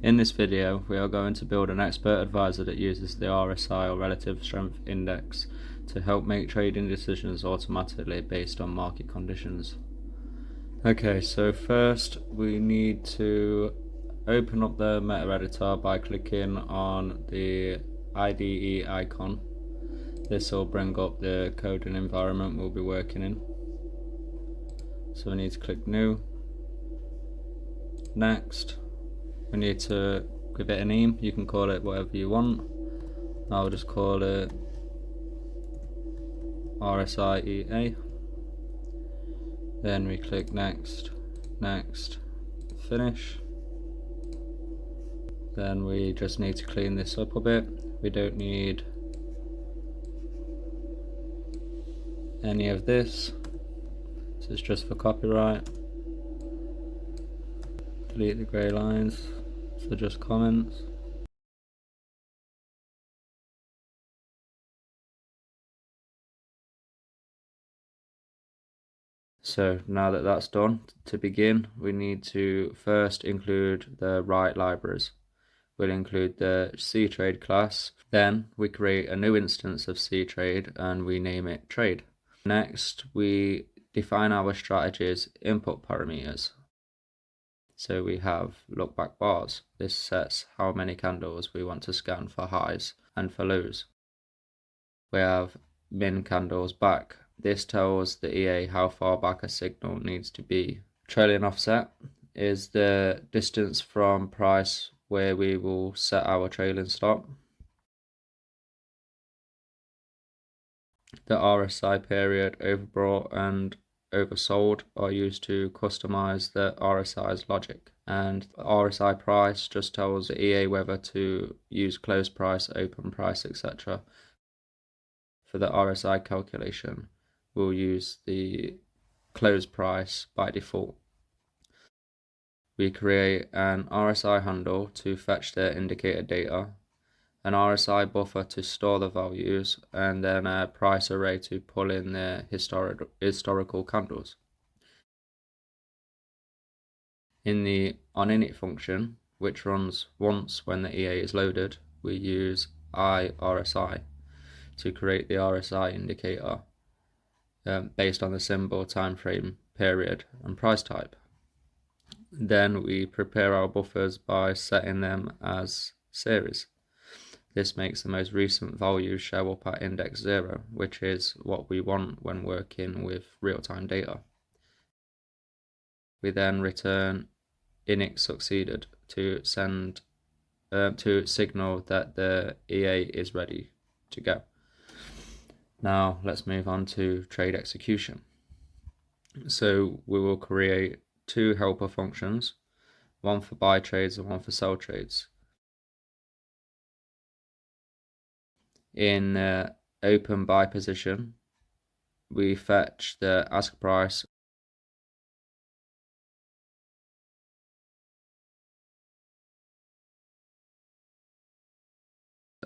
In this video, we are going to build an expert advisor that uses the RSI or Relative Strength Index to help make trading decisions automatically based on market conditions. Okay, so first we need to open up the MetaTrader by clicking on the IDE icon. This will bring up the coding environment we'll be working in. So we need to click New. Next, we need to give it a name. You can call it whatever you want. I'll just call it RSI-EA. Then we click Next, Next, Finish. Then we just need to clean this up a bit. We don't need any of this. This is just for copyright. Delete the grey lines, so just comments. So now that that's done, to begin, we need to first include the right libraries. We'll include the C-Trade class. Then we create a new instance of C-Trade and we name it Trade. Next, we define our strategy's input parameters. So we have look back bars. This sets how many candles we want to scan for highs and for lows. We have min candles back. This tells the EA how far back a signal needs to be. Trailing offset is the distance from price where we will set our trailing stop. The RSI period, overbought and oversold are used to customize the RSI's logic. And the RSI price just tells the EA whether to use close price, open price, etc. For the RSI calculation, we'll use the close price by default. We create an RSI handle to fetch the indicator data, an RSI buffer to store the values, and then a price array to pull in the historical candles. In the onInit function, which runs once when the EA is loaded, we use iRSI to create the RSI indicator based on the symbol, time frame, period, and price type. Then we prepare our buffers by setting them as series. This makes the most recent values show up at index 0, which is what we want when working with real-time data. We then return init succeeded to signal that the EA is ready to go. Now let's move on to trade execution. So we will create two helper functions, one for buy trades and one for sell trades. In open buy position, we fetch the ask price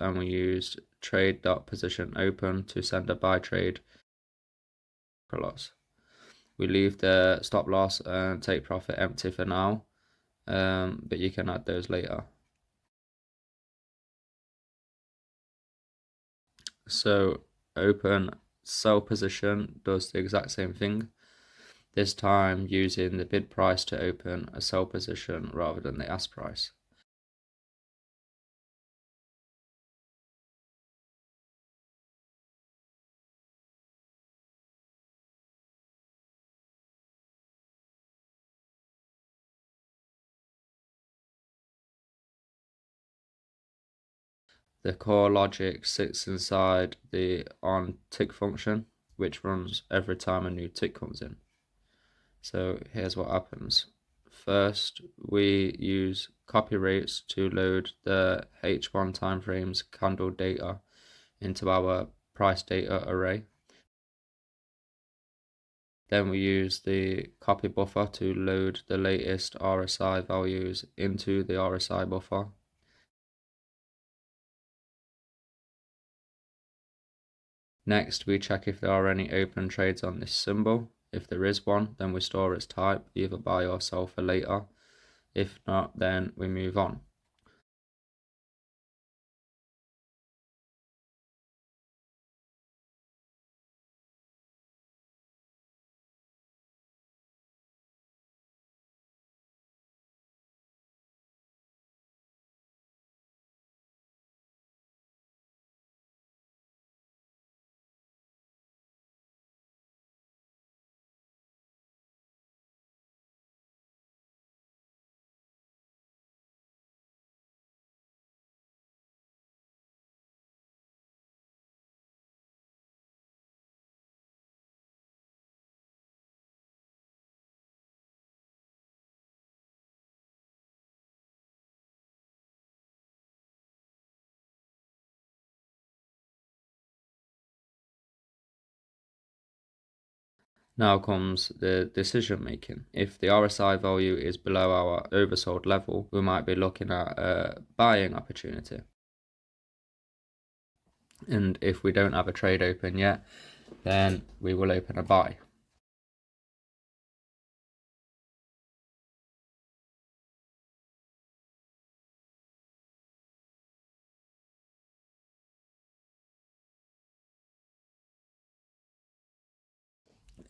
and we used trade.positionOpen to send a buy trade loss. We leave the stop loss and take profit empty for now, but you can add those later. So open sell position does the exact same thing, this time using the bid price to open a sell position rather than the ask price. The core logic sits inside the onTick function, which runs every time a new tick comes in. So here's what happens. First, we use copy rates to load the H1 timeframes candle data into our price data array. Then we use the copy buffer to load the latest RSI values into the RSI buffer. Next, we check if there are any open trades on this symbol. If there is one, then we store its type, either buy or sell for later. If not, then we move on. Now comes the decision making. If the RSI value is below our oversold level, we might be looking at a buying opportunity. And if we don't have a trade open yet, then we will open a buy.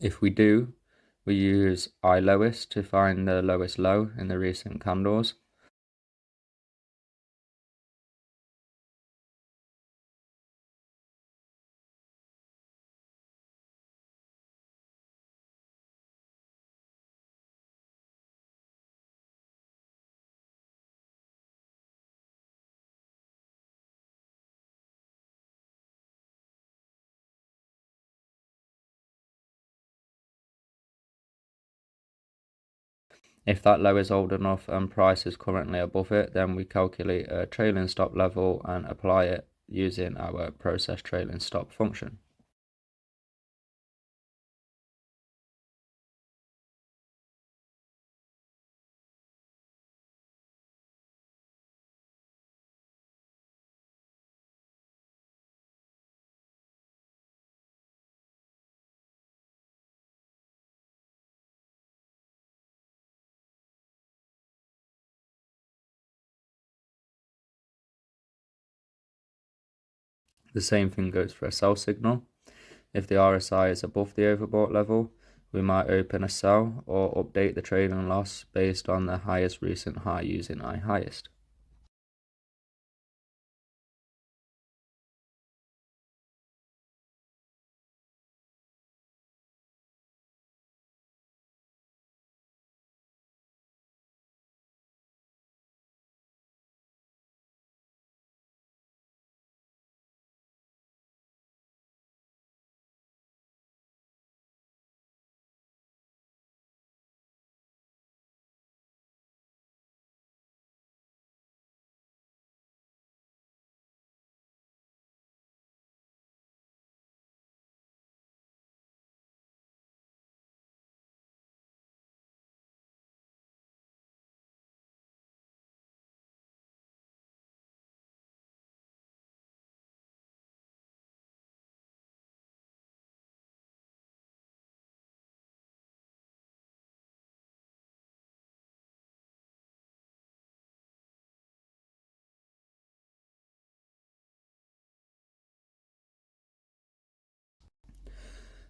If we do, we use I lowest to find the lowest low in the recent candles. If that low is old enough and price is currently above it, then we calculate a trailing stop level and apply it using our process trailing stop function. The same thing goes for a sell signal. If the RSI is above the overbought level, we might open a sell or update the trailing loss based on the highest recent high using I highest.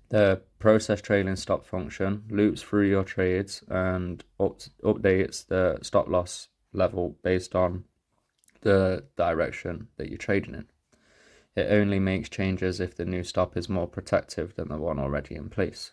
The process trailing stop function loops through your trades and updates the stop loss level based on the direction that you're trading in. It only makes changes if the new stop is more protective than the one already in place.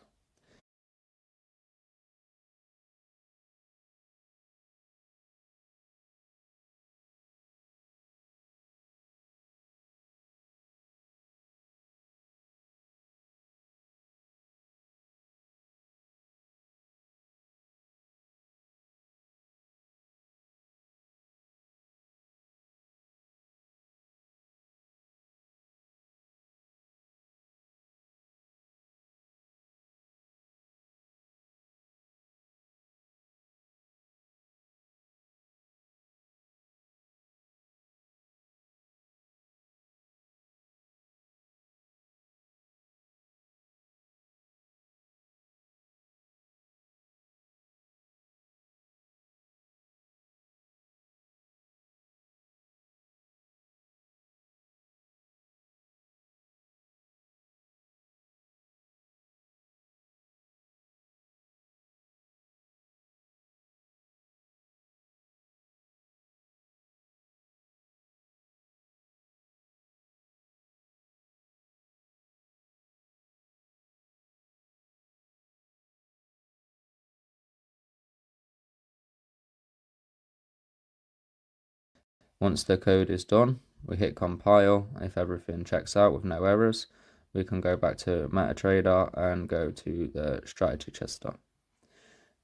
Once the code is done, we hit compile. If everything checks out with no errors, we can go back to MetaTrader and go to the strategy tester.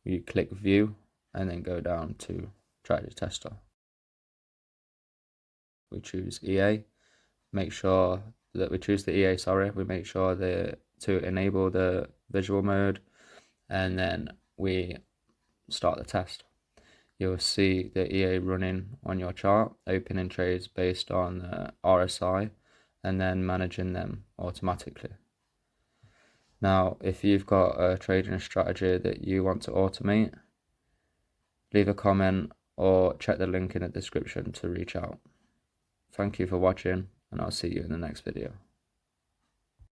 You click view and then go down to strategy tester. We choose EA. Make sure that we choose the EA, we make sure that to enable the visual mode, and then we start the test. You'll see the EA running on your chart, opening trades based on the RSI, and then managing them automatically. Now, if you've got a trading strategy that you want to automate, leave a comment or check the link in the description to reach out. Thank you for watching, and I'll see you in the next video.